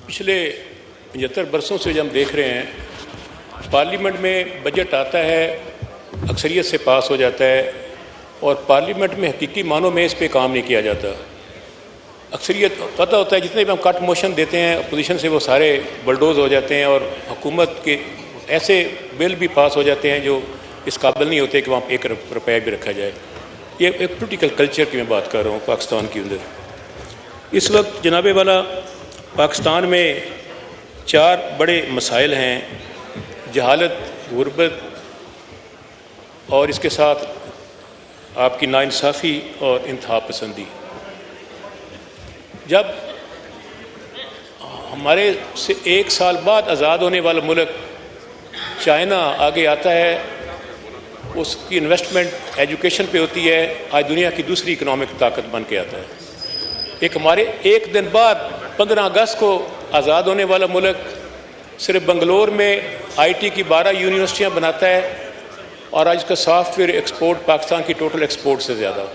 پچھلے 75 برسوں سے جو ہم دیکھ رہے ہیں، پارلیمنٹ میں بجٹ آتا ہے، اکثریت سے پاس ہو جاتا ہے، اور پارلیمنٹ میں حقیقی معنوں میں اس پہ کام نہیں کیا جاتا۔ اکثریت پتہ ہوتا ہے جتنے بھی ہم کٹ موشن دیتے ہیں اپوزیشن سے، وہ سارے بلڈوز ہو جاتے ہیں، اور حکومت کے ایسے بل بھی پاس ہو جاتے ہیں جو اس قابل نہیں ہوتے کہ وہاں 1 روپیہ بھی رکھا جائے۔ یہ ایک پولیٹیکل کلچر کی میں بات کر رہا ہوں پاکستان کے اندر۔ اس وقت جناب والا پاکستان میں 4 بڑے مسائل ہیں: جہالت، غربت، اور اس کے ساتھ آپ کی ناانصافی اور انتہا پسندی۔ جب ہمارے سے 1 سال بعد آزاد ہونے والا ملک چائنا آگے آتا ہے، اس کی انویسٹمنٹ ایجوکیشن پہ ہوتی ہے، آج دنیا کی دوسری اکنامک طاقت بن کے آتا ہے۔ ایک ہمارے 1 دن بعد 15 اگست کو آزاد ہونے والا ملک صرف بنگلور میں آئی ٹی کی 12 یونیورسٹیاں بناتا ہے، اور آج کا سافٹ ویئر ایکسپورٹ پاکستان کی ٹوٹل ایکسپورٹ سے زیادہ،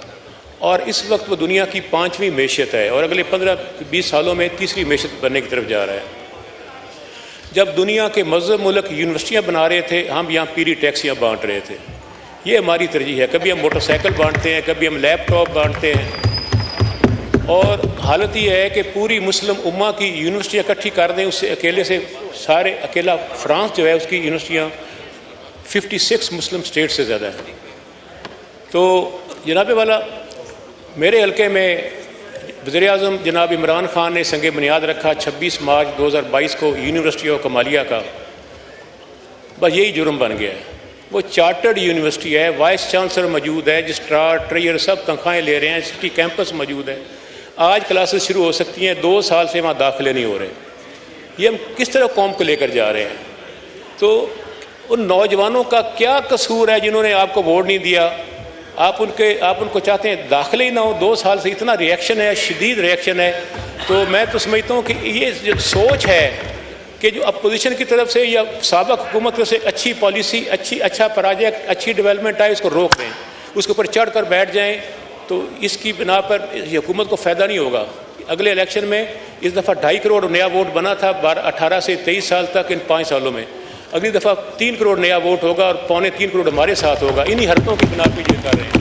اور اس وقت وہ دنیا کی 5ویں معیشت ہے، اور اگلے 15-20 سالوں میں تیسری معیشت بننے کی طرف جا رہا ہے۔ جب دنیا کے مذہب ملک یونیورسٹیاں بنا رہے تھے، ہم یہاں پیری ٹیکسیاں بانٹ رہے تھے۔ یہ ہماری ترجیح ہے۔ کبھی ہم موٹر سائیکل بانٹتے ہیں، کبھی ہم لیپ ٹاپ بانٹتے ہیں، اور حالت یہ ہے کہ پوری مسلم امہ کی یونیورسٹیاں اکٹھی کر دیں، اس سے اکیلے سے سارے اکیلا فرانس جو ہے اس کی یونیورسٹیاں 56 مسلم اسٹیٹ سے زیادہ ہیں۔ تو جناب والا میرے حلقے میں وزیر اعظم جناب عمران خان نے سنگ بنیاد رکھا 26 مارچ 2022 کو یونیورسٹی آف کمالیہ کا۔ بس یہی جرم بن گیا ہے۔ وہ چارٹرڈ یونیورسٹی ہے، وائس چانسلر موجود ہے، رجسٹرار، ٹریئر سب تنخواہیں لے رہے ہیں، سٹی کیمپس موجود ہے۔ آج کلاسز شروع ہو سکتی ہیں، 2 سال سے وہاں داخلے نہیں ہو رہے۔ یہ ہم کس طرح قوم کو لے کر جا رہے ہیں؟ تو ان نوجوانوں کا کیا قصور ہے جنہوں نے آپ کو ووٹ نہیں دیا؟ آپ ان کو چاہتے ہیں داخلے ہی نہ ہو۔ 2 سال سے اتنا ریئیکشن ہے، شدید ریئیکشن ہے۔ تو میں تو سمجھتا ہوں کہ یہ جو سوچ ہے کہ جو اپوزیشن کی طرف سے یا سابق حکومت سے اچھی پالیسی، اچھا پروجیکٹ، اچھی ڈیولپمنٹ آئے، اس کو روک دیں، اس کے اوپر چڑھ کر بیٹھ جائیں، تو اس کی بنا پر یہ حکومت کو فائدہ نہیں ہوگا۔ اگلے الیکشن میں اس دفعہ 2.5 کروڑ نیا ووٹ بنا تھا 18 سے 23 سال تک، ان 5 سالوں میں اگلی دفعہ 3 کروڑ نیا ووٹ ہوگا، اور 2.25 کروڑ ہمارے ساتھ ہوگا۔ انہی حرکتوں کی بنا پہ یہ کر رہے ہیں۔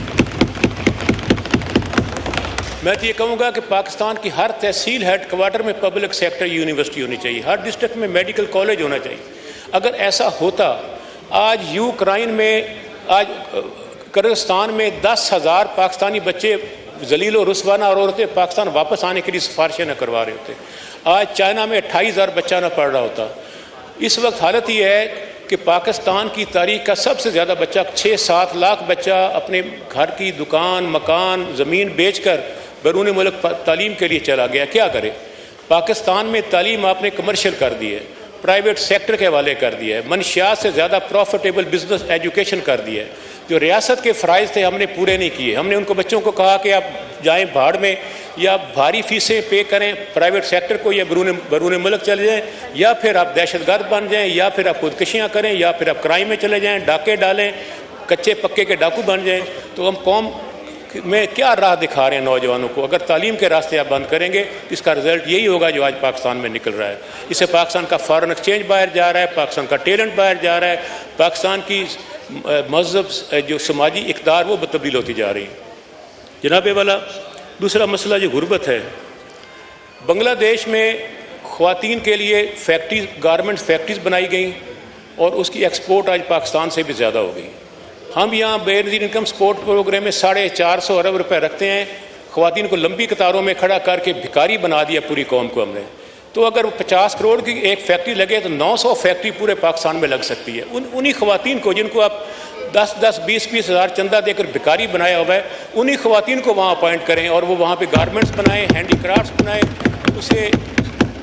میں تو یہ کہوں گا کہ پاکستان کی ہر تحصیل ہیڈ کوارٹر میں پبلک سیکٹر یونیورسٹی ہونی چاہیے، ہر ڈسٹرکٹ میں میڈیکل کالج ہونا چاہیے۔ اگر ایسا ہوتا، آج یوکرائن میں، آج کرغستان میں 10,000 پاکستانی بچے ذلیل و رسوا نہ ہو رہے، پاکستان واپس آنے کے لیے سفارشیں نہ کروا رہے ہوتے۔ آج چائنا میں 28,000 بچہ نہ پڑھ رہا ہوتا۔ اس وقت حالت یہ ہے کہ پاکستان کی تاریخ کا سب سے زیادہ بچہ، 6-7 لاکھ بچہ اپنے گھر کی دکان، مکان، زمین بیچ کر بیرون ملک تعلیم کے لیے چلا گیا۔ کیا کرے؟ پاکستان میں تعلیم آپ نے کمرشل کر دی ہے، پرائیویٹ سیکٹر کے حوالے کر دیا ہے، منشیات سے زیادہ پروفیٹیبل بزنس ایجوکیشن کر دی ہے۔ جو ریاست کے فرائض تھے ہم نے پورے نہیں کیے۔ ہم نے ان کو بچوں کو کہا کہ آپ جائیں بھاڑ میں، یا بھاری فیسیں پے کریں پرائیویٹ سیکٹر کو، یا بیرون ملک چلے جائیں، یا پھر آپ دہشت گرد بن جائیں، یا پھر آپ خودکشیاں کریں، یا پھر آپ کرائم میں چلے جائیں، ڈاکے ڈالیں، کچے پکے کے ڈاکو بن جائیں۔ تو ہم قوم میں کیا راہ دکھا رہے ہیں نوجوانوں کو؟ اگر تعلیم کے راستے آپ بند کریں گے، اس کا رزلٹ یہی ہوگا جو آج پاکستان میں نکل رہا ہے۔ اس سے پاکستان کا فارن ایکسچینج باہر جا رہا ہے، پاکستان کا ٹیلنٹ باہر جا رہا ہے، پاکستان کی مہذب جو سماجی اقدار وہ تبدیل ہوتی جا رہی ہے۔ جناب والا دوسرا مسئلہ جو غربت ہے، بنگلہ دیش میں خواتین کے لیے فیکٹریز، گارمنٹس فیکٹریز بنائی گئیں، اور اس کی ایکسپورٹ آج پاکستان سے بھی زیادہ ہو گئی۔ ہم یہاں بے نظیر انکم سپورٹ پروگرام میں 450 ارب روپے رکھتے ہیں، خواتین کو لمبی قطاروں میں کھڑا کر کے بھکاری بنا دیا پوری قوم کو ہم نے۔ تو اگر 50 کروڑ کی ایک فیکٹری لگے تو 900 فیکٹری پورے پاکستان میں لگ سکتی ہے۔ انہی خواتین کو جن کو آپ 10-20 ہزار چندہ دے کر بھکاری بنایا ہوا ہے، انہی خواتین کو وہاں اپوائنٹ کریں، اور وہ وہاں پہ گارمنٹس بنائیں، ہینڈی کرافٹس بنائیں، اس سے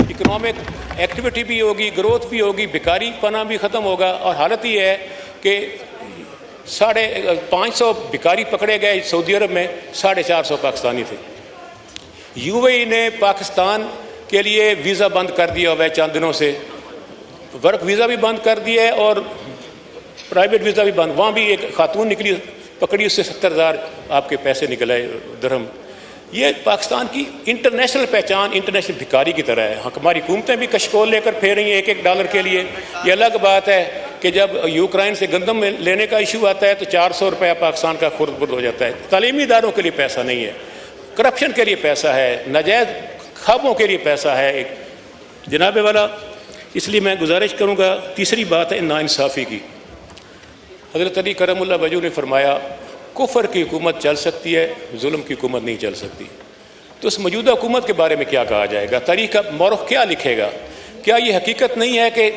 اکنامک ایکٹیویٹی بھی ہوگی، گروتھ بھی ہوگی، بھکاری پنا بھی ختم ہوگا۔ اور حالت یہ ہے کہ 550 بھکاری پکڑے گئے سعودی عرب میں، 450 پاکستانی تھے۔ یو اے ای نے پاکستان کے لیے ویزا بند کر دیا ہوا ہے چند دنوں سے، ورک ویزا بھی بند کر دیا ہے، اور پرائیویٹ ویزا بھی بند۔ وہاں بھی ایک خاتون نکلی، پکڑی، اس سے 70,000 آپ کے پیسے نکل آئے درہم۔ یہ پاکستان کی انٹرنیشنل پہچان انٹرنیشنل بھکاری کی طرح ہے. ہماری حکومتیں بھی کشکول لے کر پھیر رہی ہیں $1 کے لیے. یہ الگ بات ہے کہ جب یوکرائن سے گندم لینے کا ایشو آتا ہے تو $400 پاکستان کا خرد برد ہو جاتا ہے. تعلیمی اداروں کے لیے پیسہ نہیں ہے, کرپشن کے لیے پیسہ ہے, ناجائز خوابوں کے لیے پیسہ ہے. جناب والا, اس لیے میں گزارش کروں گا. تیسری بات ہے ناانصافی کی. حضرت علی کرم اللہ وجہ نے فرمایا کفر کی حکومت چل سکتی ہے, ظلم کی حکومت نہیں چل سکتی. تو اس موجودہ حکومت کے بارے میں کیا کہا جائے گا؟ تاریخ کا مورخ کیا لکھے گا؟ کیا یہ حقیقت نہیں ہے کہ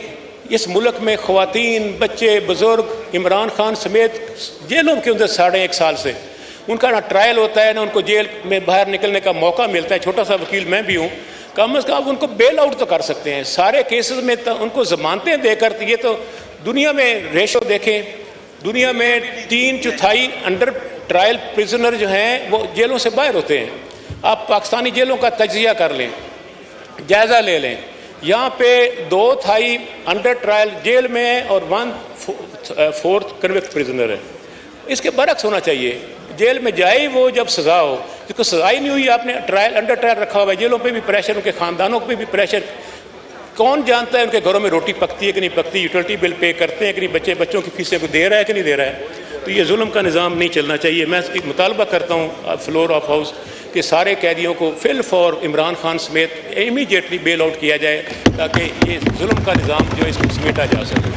اس ملک میں خواتین, بچے, بزرگ عمران خان سمیت جیلوں کے اندر 1.5 سال سے ان کا نہ ٹرائل ہوتا ہے, نہ ان کو جیل میں باہر نکلنے کا موقع ملتا ہے. چھوٹا سا وکیل میں بھی ہوں, کم از کم ان کو بیل آؤٹ تو کر سکتے ہیں. سارے کیسز میں ان کو ضمانتیں دے کر, یہ تو دنیا میں ریشو دیکھیں, دنیا میں 3/4 انڈر ٹرائل پرزنر جو ہیں وہ جیلوں سے باہر ہوتے ہیں. آپ پاکستانی جیلوں کا تجزیہ کر لیں, جائزہ لے لیں. یہاں پہ 2/3 انڈر ٹرائل جیل میں ہے اور 1/4 کنوکٹ پرزنر ہے. اس کے برعکس ہونا چاہیے. جیل میں جائے وہ جب سزا ہو, جس کو سزا ہی نہیں ہوئی, آپ نے انڈر ٹرائل رکھا ہوا ہے. جیلوں پہ بھی پریشر, ان کے خاندانوں پہ بھی پریشر. کون جانتا ہے ان کے گھروں میں روٹی پکتی ہے کہ نہیں پکتی, یوٹیلٹی بل پے کرتے ہیں کہ نہیں, بچوں کی فیسیں کو دے رہا ہے کہ نہیں دے رہا ہے. تو یہ ظلم کا نظام نہیں چلنا چاہیے. میں ایک مطالبہ کرتا ہوں فلور آف ہاؤس کہ سارے قیدیوں کو فل فور عمران خان سمیت امیڈیٹلی بیل آؤٹ کیا جائے تاکہ یہ ظلم کا نظام جو ہے اس کو سمیٹا جا سکے.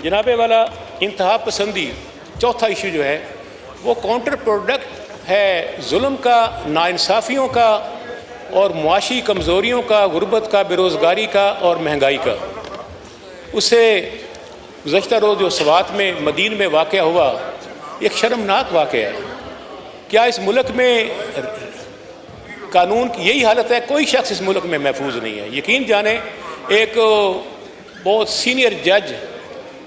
جناب والا, انتہا پسندی چوتھا ایشو جو ہے وہ کاؤنٹر پروڈکٹ ہے ظلم کا, ناانصافیوں کا اور معاشی کمزوریوں کا, غربت کا, بے روزگاری کا اور مہنگائی کا. اس سے گزشتہ روز جو سوات میں مدین میں واقعہ ہوا ایک شرمناک واقعہ ہے. کیا اس ملک میں قانون کی یہی حالت ہے؟ کوئی شخص اس ملک میں محفوظ نہیں ہے. یقین جانیں, ایک بہت سینئر جج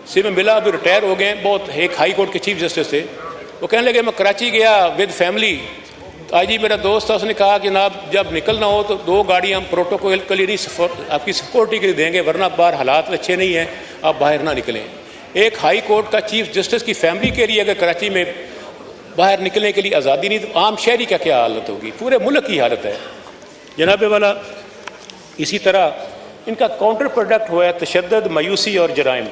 سے میں ملا, ابھی ریٹائر ہو گئے, بہت ایک ہائی کورٹ کے چیف جسٹس تھے. وہ کہنے لگے میں کراچی گیا ود فیملی, آج ہی میرا دوست تھا, اس نے کہا کہ جناب جب نکلنا ہو تو 2 گاڑیاں ہم پروٹوکول کے لیے آپ کی سیکورٹی کے لیے دیں گے, ورنہ باہر حالات اچھے نہیں ہیں, آپ باہر نہ نکلیں. ایک ہائی کورٹ کا چیف جسٹس کی فیملی کے لیے اگر کراچی میں باہر نکلنے کے لیے آزادی نہیں تو عام شہری کا کیا حالت ہوگی؟ پورے ملک کی حالت ہے. جناب والا, اسی طرح ان کا کاؤنٹر پروڈکٹ ہوا ہے تشدد, مایوسی اور جرائم.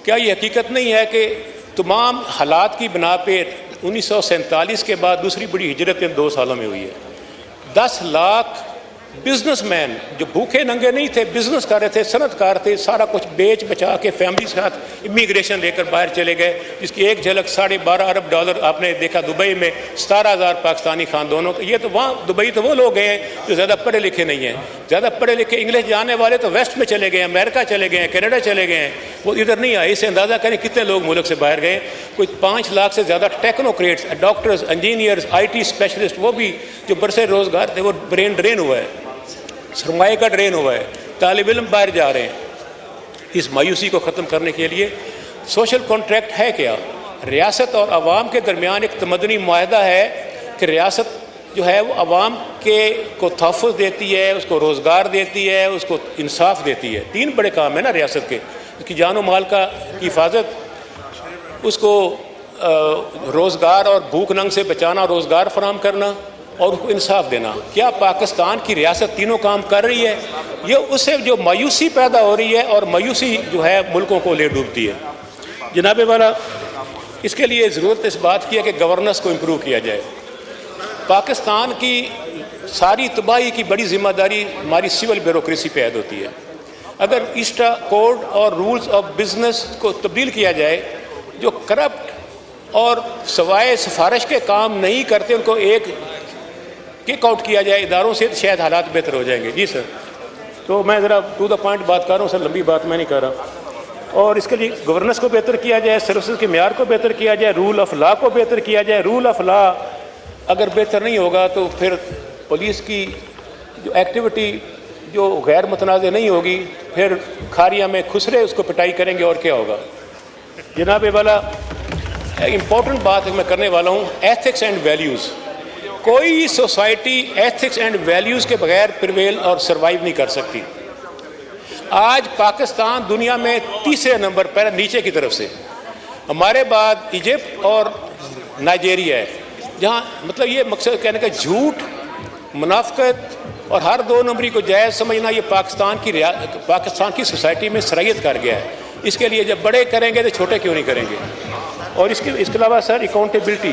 کیا یہ حقیقت نہیں ہے کہ تمام حالات کی بنا پہ 1947 کے بعد دوسری بڑی ہجرت ان 2 سالوں میں ہوئی ہے. 10 لاکھ بزنس مین جو بھوکے ننگے نہیں تھے, بزنس کر رہے تھے, صنعت کار تھے, سارا کچھ بیچ بچا کے فیملی کے ساتھ امیگریشن لے کر باہر چلے گئے, جس کی ایک جھلک $12.5 ارب آپ نے دیکھا. دبئی میں 17,000 پاکستانی خاندانوں کے, یہ تو وہاں دبئی تو وہ لوگ گئے ہیں جو زیادہ پڑھے لکھے نہیں ہیں. زیادہ پڑھے لکھے انگلش جاننے والے تو ویسٹ میں چلے گئے ہیں, امریکہ چلے گئے ہیں, کینیڈا چلے گئے ہیں, وہ ادھر نہیں آئے. اس سے اندازہ کریں کتنے لوگ ملک سے باہر گئے. کوئی 5 لاکھ سے زیادہ technocrats, doctors, engineers, IT specialist, وہ بھی جو برسے روزگار تھے وہ برین ڈرین ہوا ہے, سرمایہ کا ڈرین ہوا ہے. طالب علم باہر جا رہے ہیں. اس مایوسی کو ختم کرنے کے لیے سوشل کانٹریکٹ ہے کیا؟ ریاست اور عوام کے درمیان ایک تمدنی معاہدہ ہے کہ ریاست جو ہے وہ عوام کو تحفظ دیتی ہے, اس کو روزگار دیتی ہے, اس کو انصاف دیتی ہے. 3 بڑے کام ہیں نا ریاست کے, اس کی جان و مال کا حفاظت, اس کو روزگار اور بھوک ننگ سے بچانا, روزگار فراہم کرنا اور اس کو انصاف دینا. کیا پاکستان کی ریاست تینوں کام کر رہی ہے؟ یہ اس سے جو مایوسی پیدا ہو رہی ہے اور مایوسی جو ہے ملکوں کو لے ڈوبتی ہے. جناب والا, اس کے لیے ضرورت اس بات کی ہے کہ گورننس کو امپروو کیا جائے. پاکستان کی ساری تباہی کی بڑی ذمہ داری ہماری سول بیوروکریسی پہ عائد ہوتی ہے. اگر ایسٹا کوڈ اور رولز آف بزنس کو تبدیل کیا جائے, جو کرپٹ اور سوائے سفارش کے کام نہیں کرتے ان کو ایک کک آؤٹ کیا جائے اداروں سے, شاید حالات بہتر ہو جائیں گے. جی سر, تو میں ذرا ٹو دا پوائنٹ بات کر رہا ہوں سر, لمبی بات میں نہیں کر رہا. اور اس کے لیے گورننس کو بہتر کیا جائے, سروسز کے معیار کو بہتر کیا جائے, رول آف لا کو بہتر کیا جائے. رول آف لا اگر بہتر نہیں ہوگا تو پھر پولیس کی جو ایکٹیویٹی جو غیر متنازع نہیں ہوگی, پھر کھاریاں میں خسرے اس کو پٹائی کریں گے اور کیا ہوگا. جناب والا, امپورٹنٹ بات میں کرنے والا ہوں, ایتھکس اینڈ ویلیوز. کوئی سوسائٹی ایتھکس اینڈ ویلیوز کے بغیر پریویل اور سروائیو نہیں کر سکتی. آج پاکستان دنیا میں 3رے نمبر پر نیچے کی طرف سے, ہمارے بعد ایجپٹ اور نائجیریا ہے. جہاں مطلب یہ مقصد کہنے کا جھوٹ، منافقت اور ہر 2 نمبری کو جائز سمجھنا، یہ پاکستان کی سوسائٹی میں سرایت کر گیا ہے. اس کے لیے جب بڑے کریں گے تو چھوٹے کیوں نہیں کریں گے؟ اور اس کے علاوہ سر اکاؤنٹیبلٹی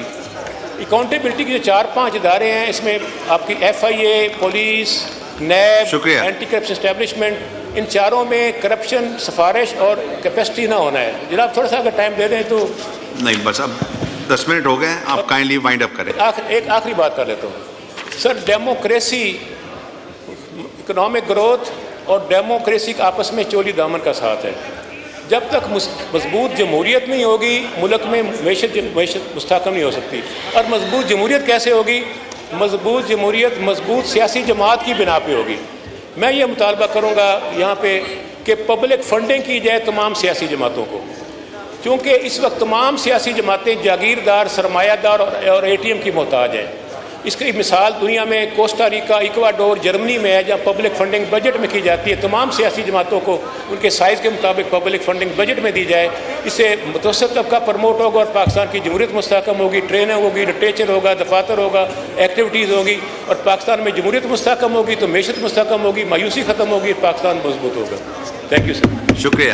کے جو 4-5 ادارے ہیں، اس میں آپ کی FIA، police, NAB, anti corruption establishment, ان چاروں میں کرپشن، سفارش اور کیپیسٹی نہ ہونا ہے. جناب تھوڑا سا اگر ٹائم دے دیں تو. نہیں بس اب 10 منٹ ہو گئے، آپ کائنڈلی وائنڈ اپ کریں. ایک آخری بات کر لیتا ہوں سر. ڈیموکریسی، اکنامک گروتھ اور ڈیموکریسی کا آپس میں چولی دامن کا ساتھ ہے. جب تک مضبوط جمہوریت نہیں ہوگی، ملک میں معیشت مستحکم نہیں ہو سکتی. اور مضبوط جمہوریت کیسے ہوگی؟ مضبوط جمہوریت مضبوط سیاسی جماعت کی بنا پہ ہوگی. میں یہ مطالبہ کروں گا یہاں پہ کہ پبلک فنڈنگ کی جائے تمام سیاسی جماعتوں کو، کیونکہ اس وقت تمام سیاسی جماعتیں جاگیردار، سرمایہ دار اور ATM کی محتاج ہیں. اس کی مثال دنیا میں کوسٹا ریکا، ایکواڈور، جرمنی میں ہے، جہاں پبلک فنڈنگ بجٹ میں کی جاتی ہے. تمام سیاسی جماعتوں کو ان کے سائز کے مطابق پبلک فنڈنگ بجٹ میں دی جائے. اس سے متوسط طبقہ پروموٹ ہوگا اور پاکستان کی جمہوریت مستحکم ہوگی. ٹریننگ ہوگی، لٹریچر ہوگا، دفاتر ہوگا، ایکٹیویٹیز ہوگی، اور پاکستان میں جمہوریت مستحکم ہوگی تو معیشت مستحکم ہوگی، مایوسی ختم ہوگی، پاکستان مضبوط ہوگا. Thank you sir. شکریہ.